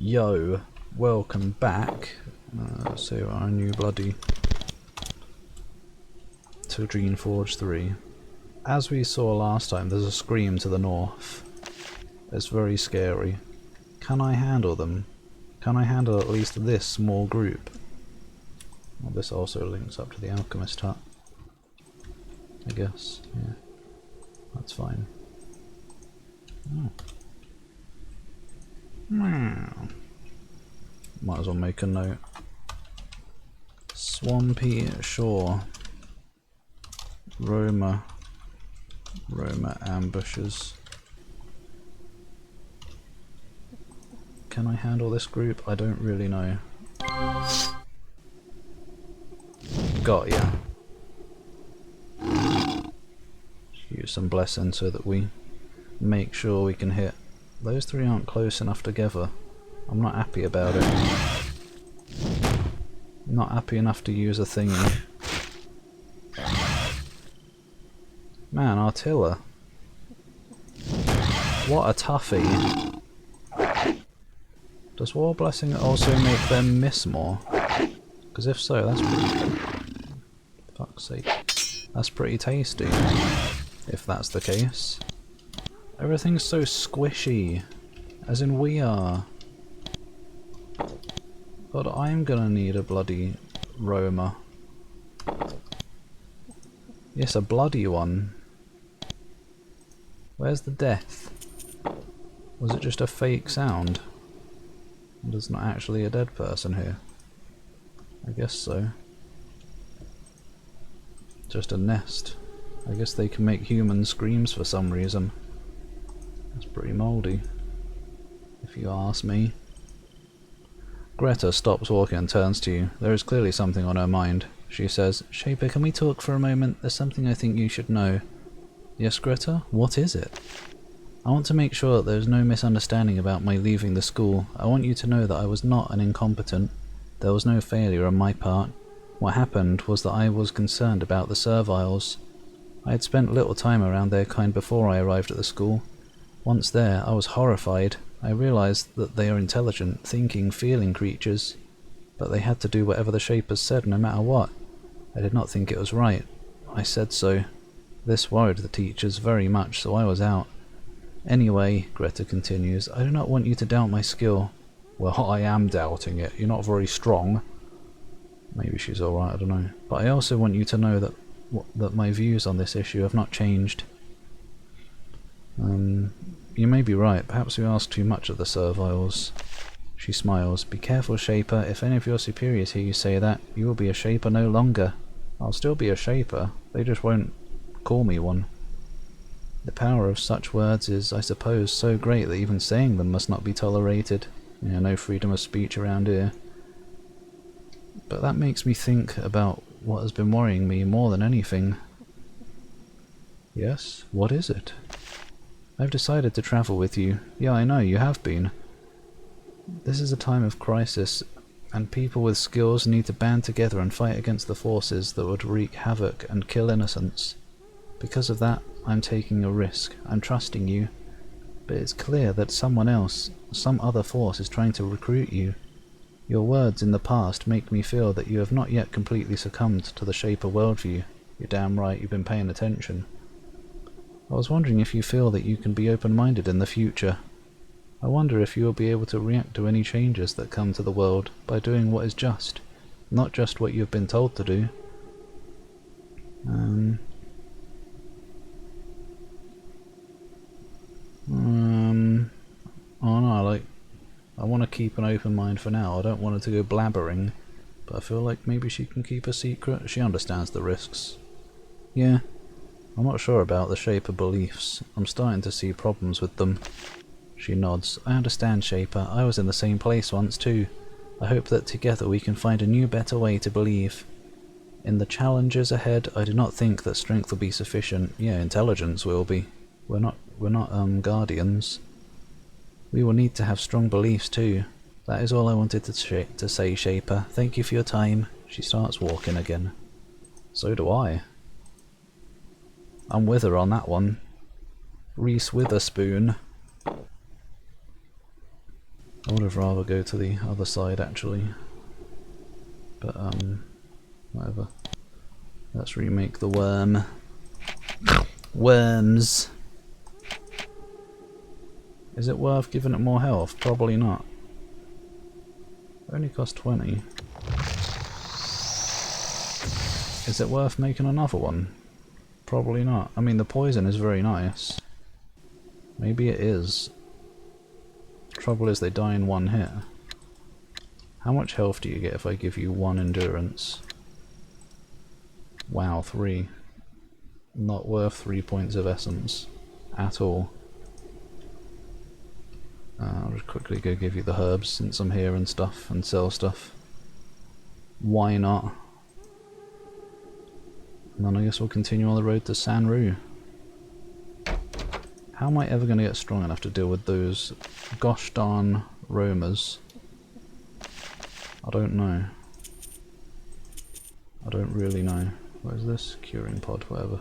Yo, welcome back. So our new bloody to Geneforge 3. As we saw last time, there's a scream to the north. It's very scary. Can I handle them? Can I handle at least this small group? Well, this also links up to the alchemist hut, I guess. Yeah, that's fine. Oh. Might as well make a note. Swampy shore. Roma ambushes. Can I handle this group? I don't really know. Got ya. Use some blessing so that we make sure we can hit. Those three aren't close enough together. I'm not happy about it. Not happy enough to use a thingy. Man, Artilla. What a toughie. Does War Blessing also make them miss more? Because if so, that's pretty... Fuck's sake. That's pretty tasty. If that's the case. Everything's so squishy. As in we are. God, I'm gonna need a bloody Roma. Yes, a bloody one. Where's the death? Was it just a fake sound? There's not actually a dead person here. I guess so. Just a nest. I guess they can make human screams for some reason. That's pretty mouldy, if you ask me. Greta stops walking and turns to you. There is clearly something on her mind. She says, "Shaper, can we talk for a moment? There's something I think you should know." "Yes, Greta? What is it?" "I want to make sure that there's no misunderstanding about my leaving the school. I want you to know that I was not an incompetent. There was no failure on my part. What happened was that I was concerned about the serviles. I had spent little time around their kind before I arrived at the school. Once there, I was horrified. I realized that they are intelligent, thinking, feeling creatures, but they had to do whatever the Shapers said no matter what. I did not think it was right. I said so. This worried the teachers very much, so I was out. Anyway," Greta continues, "I do not want you to doubt my skill." "Well, I am doubting it. You're not very strong." Maybe she's alright, I don't know. "But I also want you to know that my views on this issue have not changed." You may be right. Perhaps we ask too much of the serviles." She smiles. "Be careful, Shaper. If any of your superiors hear you say that, you will be a Shaper no longer." "I'll still be a Shaper. They just won't call me one." "The power of such words is, I suppose, so great that even saying them must not be tolerated. Yeah, no freedom of speech around here. But that makes me think about what has been worrying me more than anything." "Yes? What is it?" "I've decided to travel with you." "Yeah, I know, you have been." "This is a time of crisis, and people with skills need to band together and fight against the forces that would wreak havoc and kill innocents. Because of that, I'm taking a risk. I'm trusting you. But it's clear that someone else, some other force, is trying to recruit you. Your words in the past make me feel that you have not yet completely succumbed to the Shaper worldview." "You're damn right, you've been paying attention." "I was wondering if you feel that you can be open-minded in the future. I wonder if you will be able to react to any changes that come to the world by doing what is just, not just what you have been told to do." Oh no, I want to keep an open mind for now. I don't want her to go blabbering, but I feel like maybe she can keep a secret. She understands the risks. "Yeah. I'm not sure about the Shaper beliefs. I'm starting to see problems with them." She nods. "I understand, Shaper. I was in the same place once too. I hope that together we can find a new, better way to believe. In the challenges ahead, I do not think that strength will be sufficient. Yeah, intelligence will be. We're not guardians. We will need to have strong beliefs too. That is all I wanted to say, Shaper. Thank you for your time." She starts walking again. So do I. I'm with her on that one. Reese Witherspoon. I would have rather go to the other side actually. But whatever. Let's remake the worm. Worms! Is it worth giving it more health? Probably not. It only cost 20. Is it worth making another one? Probably not. I mean, the poison is very nice. Maybe it is. The trouble is they die in one hit. How much health do you get if I give you 1 endurance? Wow, 3. Not worth 3 points of essence. At all. I'll just quickly go give you the herbs since I'm here and stuff, and sell stuff. Why not? And then I guess we'll continue on the road to Sanru. How am I ever going to get strong enough to deal with those gosh darn roamers? I don't know. I don't really know. What is this? Curing pod, whatever.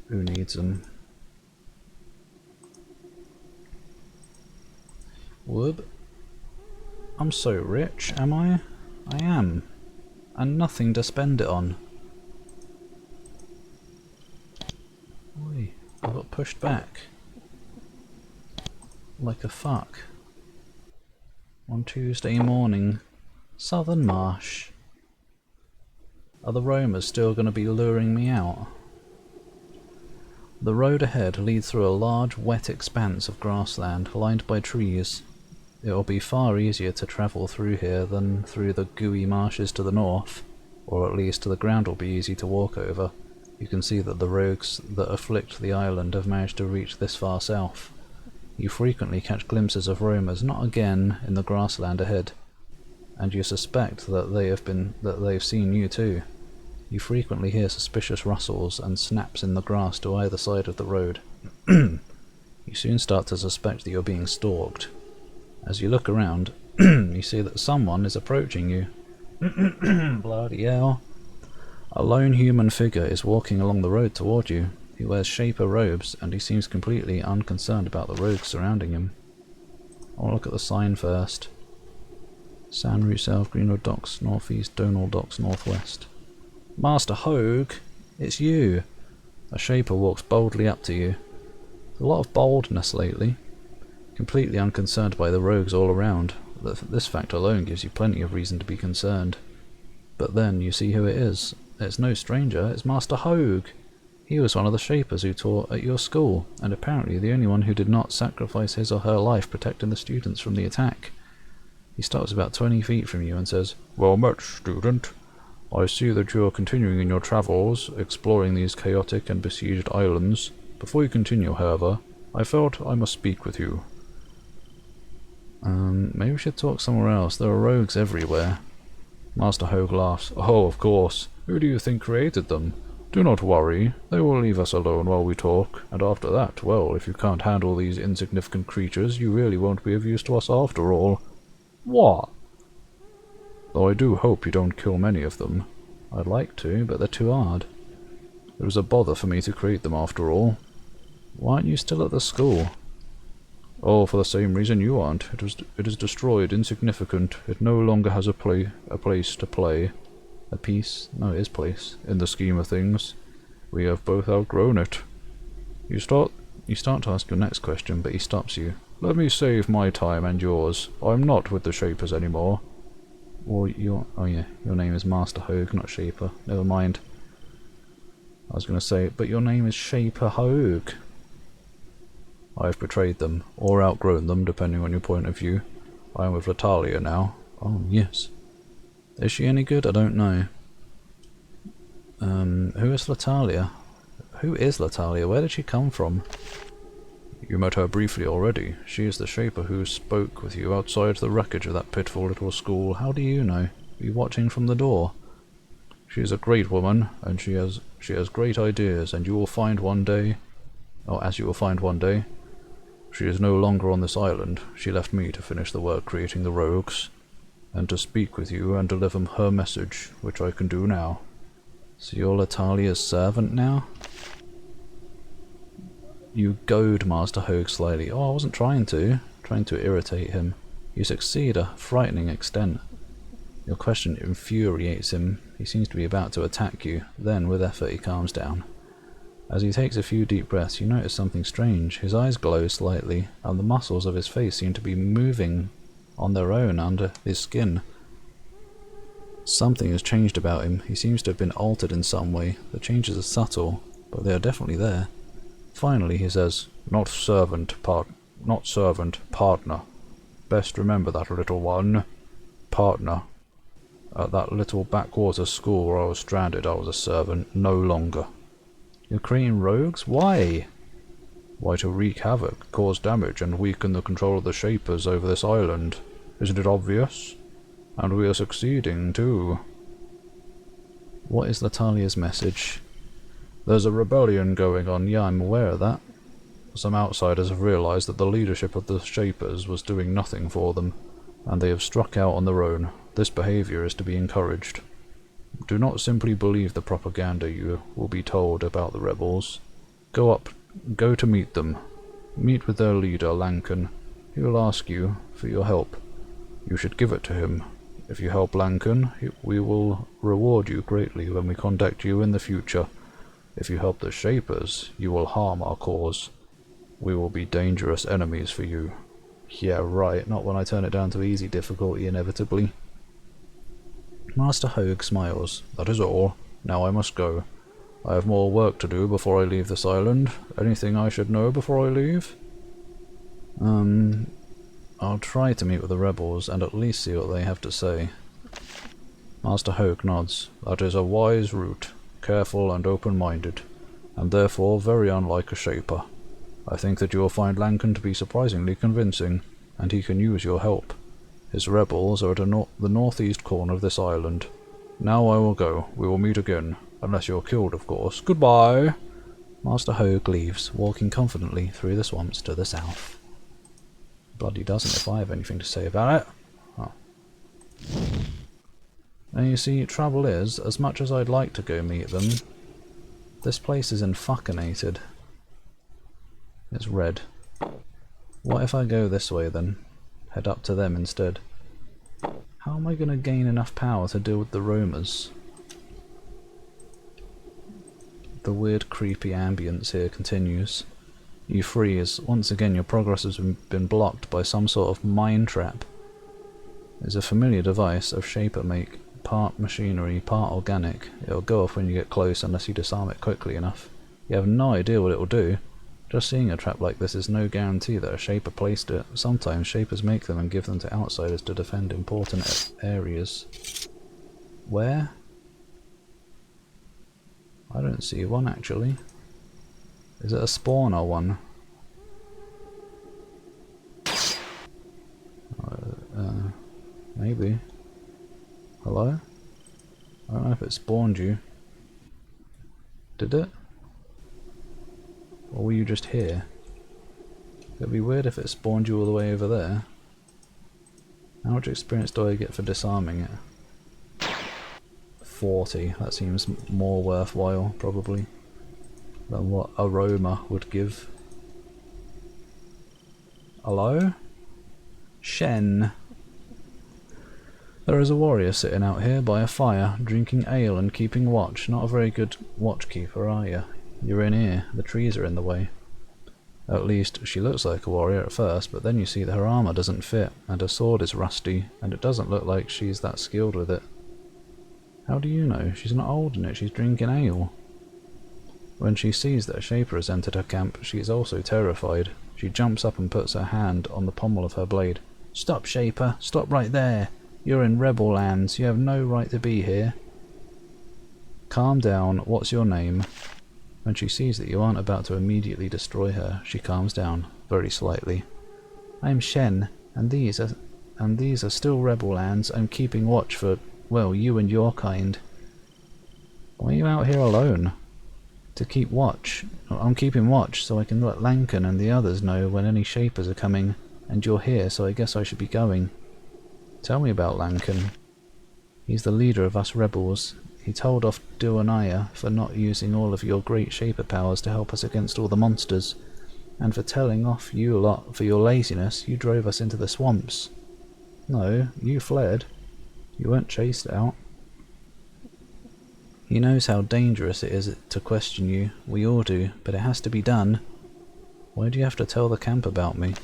Who needs them? Whoop. I'm so rich, am I? I am. And nothing to spend it on. Oi, I got pushed back. Like a fuck. On Tuesday morning. Southern Marsh. Are the roamers still going to be luring me out? The road ahead leads through a large, wet expanse of grassland lined by trees. It will be far easier to travel through here than through the gooey marshes to the north, or at least the ground will be easy to walk over. You can see that the rogues that afflict the island have managed to reach this far south. You frequently catch glimpses of roamers, not again in the grassland ahead, and you suspect that they've seen you too. You frequently hear suspicious rustles and snaps in the grass to either side of the road. You soon start to suspect that you're being stalked. As you look around, you see that someone is approaching you. Bloody hell. A lone human figure is walking along the road toward you. He wears shaper robes, and he seems completely unconcerned about the rogues surrounding him. I'll look at the sign first. Sanru South, Greenwood Docks, Northeast, Donal Docks, Northwest. Master Hogue, it's you! A shaper walks boldly up to you. There's a lot of boldness lately. Completely unconcerned by the rogues all around. This fact alone gives you plenty of reason to be concerned. But then you see who it is. It's no stranger, it's Master Hogue! He was one of the shapers who taught at your school, and apparently the only one who did not sacrifice his or her life protecting the students from the attack. He stops about 20 feet from you and says, "Well met, student. I see that you are continuing in your travels, exploring these chaotic and besieged islands. Before you continue, however, I felt I must speak with you." Maybe we should talk somewhere else. There are rogues everywhere. Master Hogue laughs. "Oh, of course. Who do you think created them? Do not worry. They will leave us alone while we talk, and after that, well, if you can't handle these insignificant creatures, you really won't be of use to us after all." What? Though I do hope you don't kill many of them. I'd like to, but they're too hard. It was a bother for me to create them after all. Why aren't you still at the school? Oh, for the same reason you aren't. It is destroyed, insignificant. It no longer has a place to play. A piece? No, it is place. In the scheme of things. We have both outgrown it. You start to ask your next question, but he stops you. Let me save my time and yours. I'm not with the Shapers anymore. Or oh yeah, your name is Master Hogue, not Shaper. Never mind. I was going to say, but your name is Shaper Hogue. I've betrayed them, or outgrown them, depending on your point of view. I am with Latalia now. Oh, yes. Is she any good? I don't know. Who is Latalia? Who is Latalia? Where did she come from? You met her briefly already. She is the Shaper who spoke with you outside the wreckage of that pitiful little school. How do you know? Were you watching from the door? She is a great woman, and she has great ideas, and you will find one day... Oh, as you will find one day... She is no longer on this island. She left me to finish the work creating the rogues, and to speak with you and deliver her message, which I can do now. So you're Latalia's servant now? You goad Master Hogue slightly. Oh, I wasn't trying to. trying to irritate him. You succeed a frightening extent. Your question infuriates him. He seems to be about to attack you. Then, with effort, he calms down. As he takes a few deep breaths, you notice something strange. His eyes glow slightly, and the muscles of his face seem to be moving on their own under his skin. Something has changed about him. He seems to have been altered in some way. The changes are subtle, but they are definitely there. Finally, he says, Not servant, partner. Best remember that, little one. Partner. At that little backwater school where I was stranded, I was a servant, no longer. You're creating rogues? Why? Why, to wreak havoc, cause damage, and weaken the control of the Shapers over this island. Isn't it obvious? And we are succeeding, too. What is Latalia's message? There's a rebellion going on. Yeah, I'm aware of that. Some outsiders have realized that the leadership of the Shapers was doing nothing for them, and they have struck out on their own. This behavior is to be encouraged. Do not simply believe the propaganda you will be told about the rebels. Go to meet them. Meet with their leader, Lankan. He will ask you for your help. You should give it to him. If you help Lankan, we will reward you greatly when we contact you in the future. If you help the Shapers, you will harm our cause. We will be dangerous enemies for you. Yeah, right, not when I turn it down to easy difficulty, inevitably. Master Hogue smiles. That is all. Now I must go. I have more work to do before I leave this island. Anything I should know before I leave? I'll try to meet with the rebels and at least see what they have to say. Master Hogue nods. That is a wise route, careful and open-minded, and therefore very unlike a Shaper. I think that you will find Lankan to be surprisingly convincing, and he can use your help. His rebels are at the northeast corner of this island. Now I will go. We will meet again. Unless you're killed, of course. Goodbye! Master Hogue leaves, walking confidently through the swamps to the south. Bloody doesn't if I have anything to say about it. Oh. And you see, trouble is, as much as I'd like to go meet them, this place is infuckinated. It's red. What if I go this way then? Head up to them instead. How am I going to gain enough power to deal with the roamers? The weird creepy ambience here continues. You freeze. Once again your progress has been blocked by some sort of mine trap. It's a familiar device of Shaper make, part machinery, part organic. It'll go off when you get close unless you disarm it quickly enough. You have no idea what it will do. Just seeing a trap like this is no guarantee that a Shaper placed it. Sometimes Shapers make them and give them to outsiders to defend important areas. Where? I don't see one actually. Is it a spawner one? Maybe. Hello? I don't know if it spawned you. Did it? Or were you just here? It'd be weird if it spawned you all the way over there. How much experience do I get for disarming it? 40. That seems more worthwhile, probably, than what Aroma would give. Hello? Shen. There is a warrior sitting out here by a fire, drinking ale and keeping watch. Not a very good watchkeeper, are you? You're in here. The trees are in the way. At least, she looks like a warrior at first, but then you see that her armour doesn't fit, and her sword is rusty, and it doesn't look like she's that skilled with it. How do you know? She's not holding it, she's drinking ale. When she sees that a Shaper has entered her camp, she is also terrified. She jumps up and puts her hand on the pommel of her blade. Stop, Shaper! Stop right there! You're in rebel lands, you have no right to be here. Calm down, what's your name? When she sees that you aren't about to immediately destroy her, she calms down, very slightly. I'm Shen, and these are still rebel lands. I'm keeping watch for, well, you and your kind. Why are you out here alone? To keep watch. I'm keeping watch so I can let Lankan and the others know when any Shapers are coming, and you're here, so I guess I should be going. Tell me about Lankan. He's the leader of us rebels. He told off Duanaya for not using all of your great Shaper powers to help us against all the monsters. And for telling off you lot for your laziness, you drove us into the swamps. No, you fled. You weren't chased out. He knows how dangerous it is to question you. We all do, but it has to be done. Why do you have to tell the camp about me?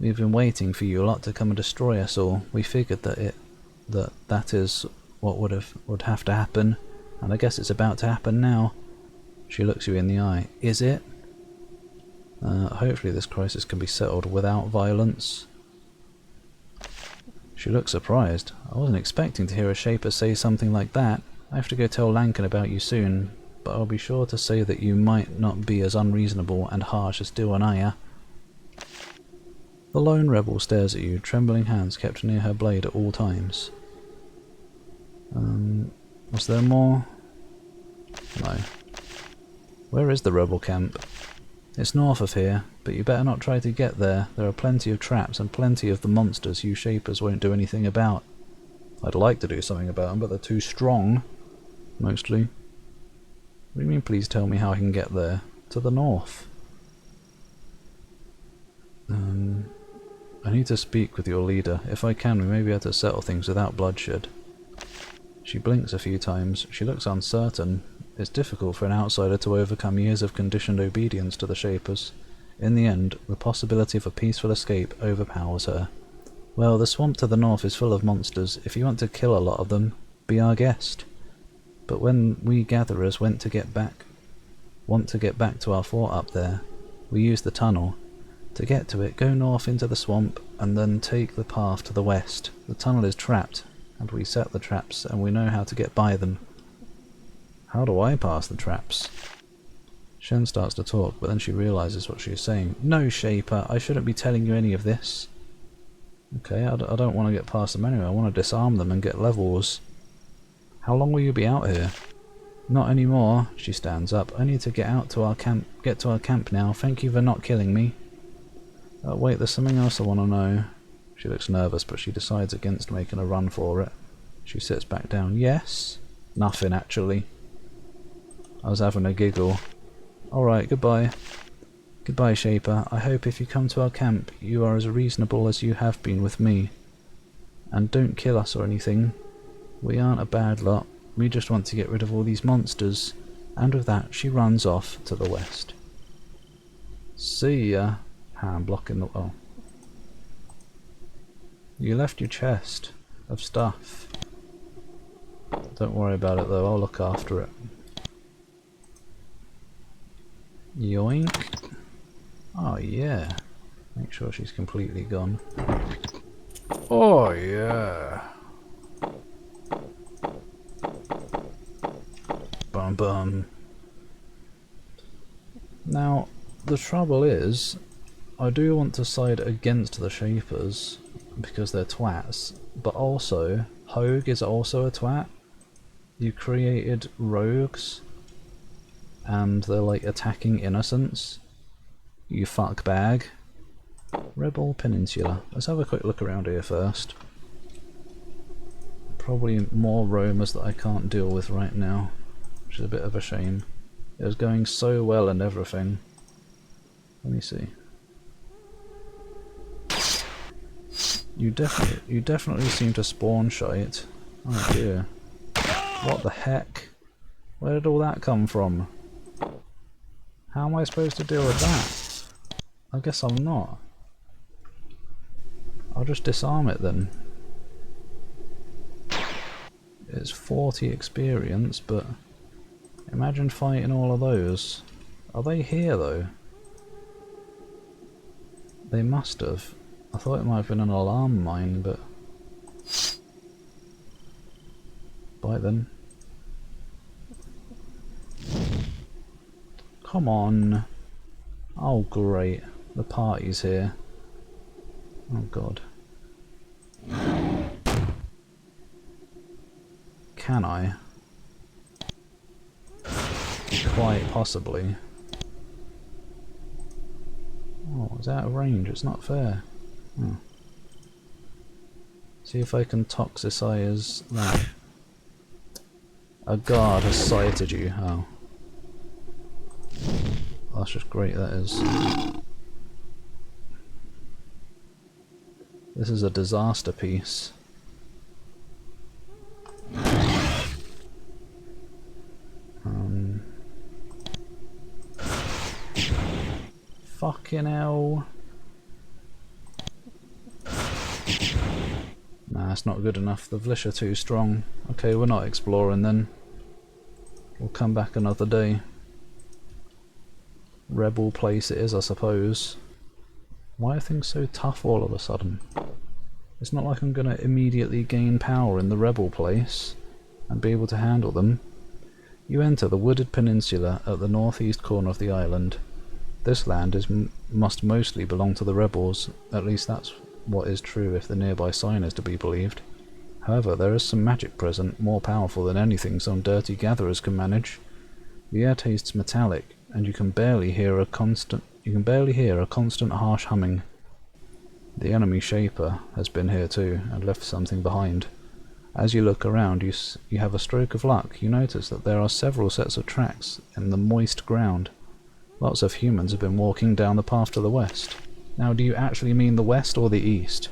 We've been waiting for you lot to come and destroy us all. We figured that is what would have to happen, and I guess it's about to happen now. She looks you in the eye. Is it? Hopefully this crisis can be settled without violence. She looks surprised. I wasn't expecting to hear a Shaper say something like that. I have to go tell Lankan about you soon, but I'll be sure to say that you might not be as unreasonable and harsh as Duanaya. The lone rebel stares at you, trembling hands kept near her blade at all times. Was there more? No. Where is the rebel camp? It's north of here, but you better not try to get there. There are plenty of traps and plenty of the monsters you Shapers won't do anything about. I'd like to do something about them, but they're too strong. Mostly. What do you mean, please tell me how I can get there? To the north. I need to speak with your leader. If I can, we may be able to settle things without bloodshed. She blinks a few times. She looks uncertain. It's difficult for an outsider to overcome years of conditioned obedience to the Shapers. In the end, the possibility of a peaceful escape overpowers her. Well, the swamp to the north is full of monsters. If you want to kill a lot of them, be our guest. But when we gatherers want to get back to our fort up there, we use the tunnel. To get to it, go north into the swamp, and then take the path to the west. The tunnel is trapped, and we set the traps, and we know how to get by them. How do I pass the traps? Shen starts to talk, but then she realises what she is saying. No, Shaper, I shouldn't be telling you any of this. Okay, I don't want to get past them anyway. I want to disarm them and get levels. How long will you be out here? Not anymore. She stands up. I need to get to our camp now. Thank you for not killing me. Wait, there's something else I want to know. She looks nervous, but she decides against making a run for it. She sits back down. Yes? Nothing, actually. I was having a giggle. Alright, goodbye. Goodbye, Shaper. I hope if you come to our camp, you are as reasonable as you have been with me. And don't kill us or anything. We aren't a bad lot. We just want to get rid of all these monsters. And with that, she runs off to the west. See ya. Hand blocking the... oh. You left your chest of stuff. Don't worry about it though, I'll look after it. Yoink. Oh yeah. Make sure she's completely gone. Oh yeah. Bum bum. Now, the trouble is, I do want to side against the Shapers because they're twats, but also, Hogue is also a twat. You created rogues and they're like attacking innocents. You fuckbag. Rebel Peninsula. Let's have a quick look around here first. Probably more roamers that I can't deal with right now, which is a bit of a shame. It was going so well and everything. Let me see. You definitely seem to spawn shite. Oh dear. What the heck? Where did all that come from? How am I supposed to deal with that? I guess I'm not. I'll just disarm it then. It's 40 experience, but imagine fighting all of those. Are they here though? They must have. I thought it might have been an alarm mine, but... bye then. Come on. Oh great, the party's here. Oh god. Can I? Quite possibly. Oh, it's out of range, it's not fair. Hmm. See if I can toxicize that. A guard has sighted you. Oh. That's just great, that is. This is a disaster piece. Fucking hell. Nah, it's not good enough. The Vlish are too strong. Okay, we're not exploring then. We'll come back another day. Rebel place it is, I suppose. Why are things so tough all of a sudden? It's not like I'm gonna immediately gain power in the rebel place and be able to handle them. You enter the wooded peninsula at the northeast corner of the island. This land must mostly belong to the rebels, at least that's what is true if the nearby sign is to be believed. However, there is some magic present, more powerful than anything some dirty gatherers can manage. The air tastes metallic, and you can barely hear a constant harsh humming. The enemy Shaper has been here too, and left something behind. As you look around, you have a stroke of luck. You notice that there are several sets of tracks in the moist ground. Lots of humans have been walking down the path to the west. Now, do you actually mean the west or the east?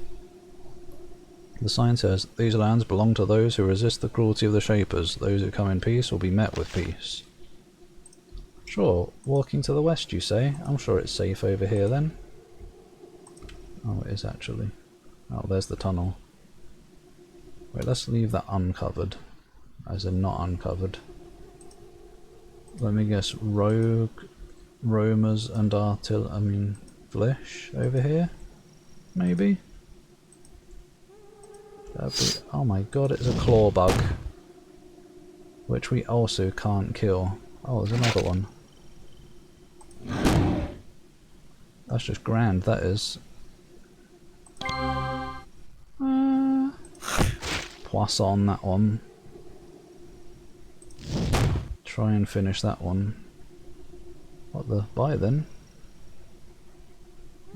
The sign says, "These lands belong to those who resist the cruelty of the Shapers. Those who come in peace will be met with peace." Sure, walking to the west you say? I'm sure it's safe over here then. Oh, it is actually. Oh, there's the tunnel. Wait, let's leave that uncovered. As in not uncovered. Let me guess, rogue, roamers and Vlish over here? Maybe? That'd be, oh my god, it's a claw bug. Which we also can't kill. Oh, there's another one. That's just grand, that is. Poisson, that one. Try and finish that one. What the? Bye then.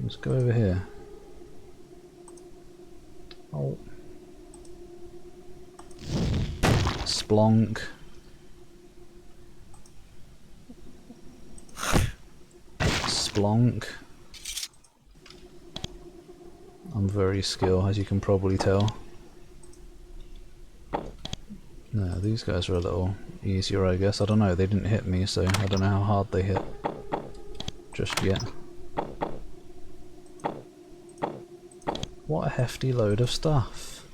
Let's go over here. Oh. Splonk. Splonk. I'm very skilled, as you can probably tell. No, these guys are a little easier, I guess. I don't know, they didn't hit me, so I don't know how hard they hit just yet. What a hefty load of stuff.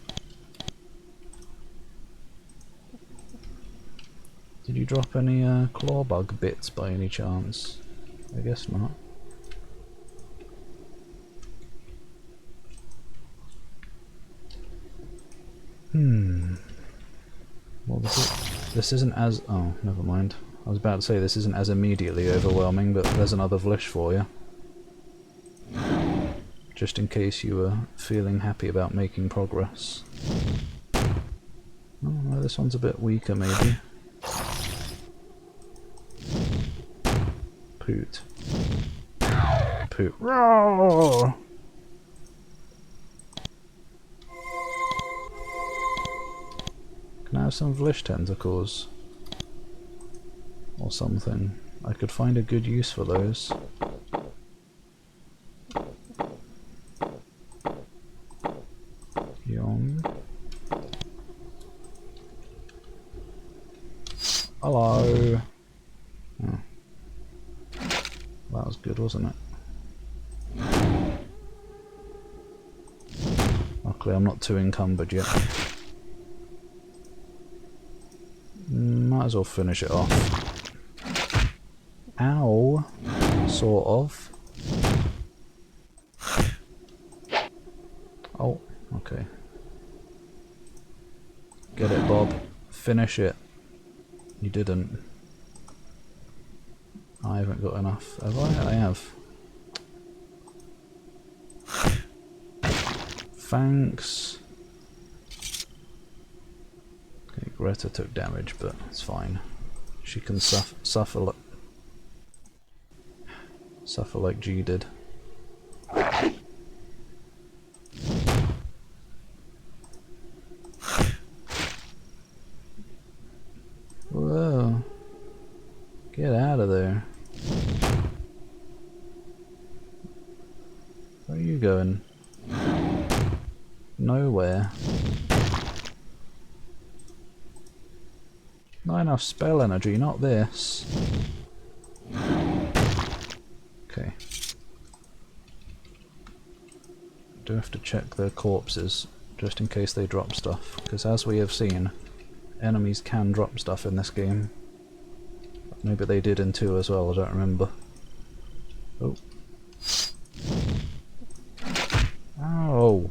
Did you drop any clawbug bits by any chance? I guess not. Well, this isn't as... oh, never mind. I was about to say this isn't as immediately overwhelming, but there's another Vlish for you. Just in case you were feeling happy about making progress. Oh, no, this one's a bit weaker, maybe. Poot. Poot. Roar! Can I have some Vlish tentacles? Or something. I could find a good use for those. Yawn. Hello! Oh. That was good, wasn't it? Luckily I'm not too encumbered yet. Might as well finish it off. Ow! Sort of. Oh, okay. Get it, Bob. Finish it. You didn't. I haven't got enough. Have I? I have. Thanks. Okay, Greta took damage, but it's fine. She can suffer like G did. Whoa. Get out of there. nowhere. Not enough spell energy, not this. Okay. Do have to check their corpses, just in case they drop stuff, because as we have seen, enemies can drop stuff in this game. Maybe they did in 2 as well, I don't remember. Oh. Ow!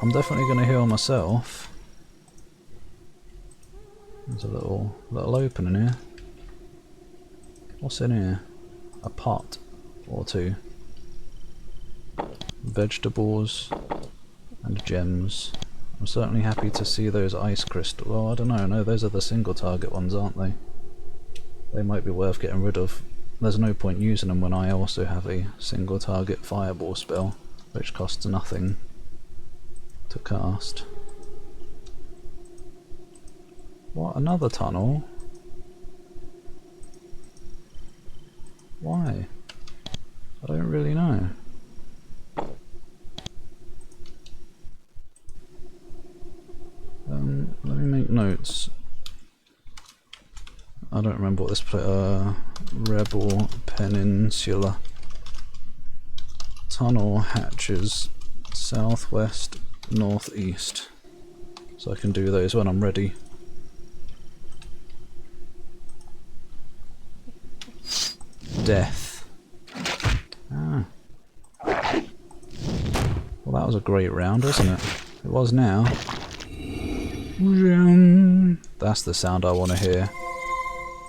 I'm definitely going to heal myself. There's a little opening here. What's in here? A pot or 2. Vegetables and gems. I'm certainly happy to see those ice crystals. Well, I don't know. No, those are the single target ones, aren't they? They might be worth getting rid of. There's no point using them when I also have a single target fireball spell, which costs nothing to cast. What? Another tunnel? Why? I don't really know. Let me make notes. I don't remember what this Rebel Peninsula. Tunnel hatches southwest, northeast. So I can do those when I'm ready. Death. Ah. Well, that was a great round, wasn't it? It was now. That's the sound I want to hear.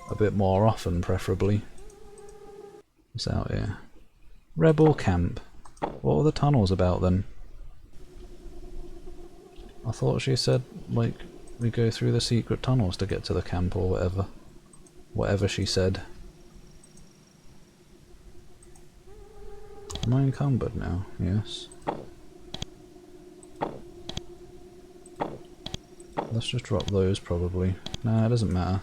A bit more often, preferably. What's out here? Rebel camp. What were the tunnels about then? I thought she said, like, we go through the secret tunnels to get to the camp or whatever. Whatever she said. Am I encumbered now? Yes. Let's just drop those probably. Nah, it doesn't matter.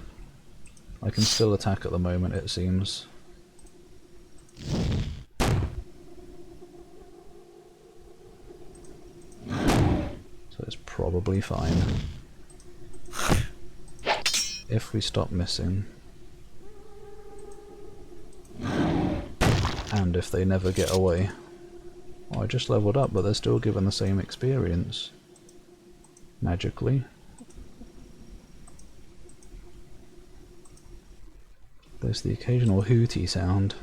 I can still attack at the moment, it seems. So it's probably fine. If we stop missing. And if they never get away. Oh, I just leveled up, but they're still given the same experience. Magically. There's the occasional hooty sound.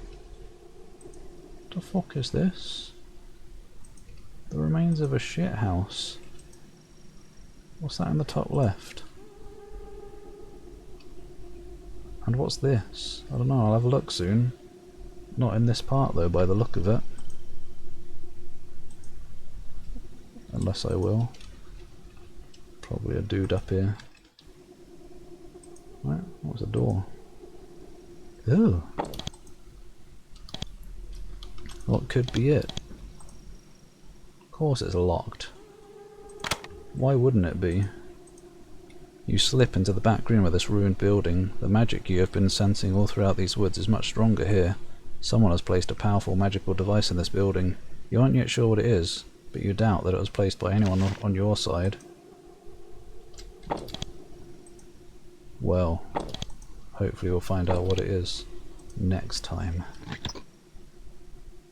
What the fuck is this? The remains of a shit house. What's that in the top left? And what's this? I don't know, I'll have a look soon. Not in this part though, by the look of it. Unless I will. Probably a dude up here. Right, what's the door? Ooh. What could be it? Of course it's locked. Why wouldn't it be? You slip into the back room of this ruined building. The magic you have been sensing all throughout these woods is much stronger here. Someone has placed a powerful magical device in this building. You aren't yet sure what it is, but you doubt that it was placed by anyone on your side. Well, hopefully we'll find out what it is next time.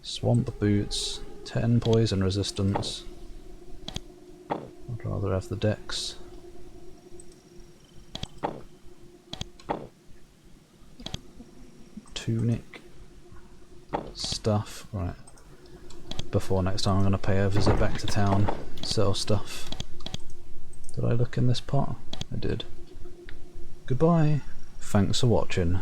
Swamp boots, 10 poison resistance. I'd rather have the dex. Tunic. Stuff. Right. Before next time I'm going to pay a visit back to town. Sell stuff. Did I look in this pot? I did. Goodbye. Thanks for watching.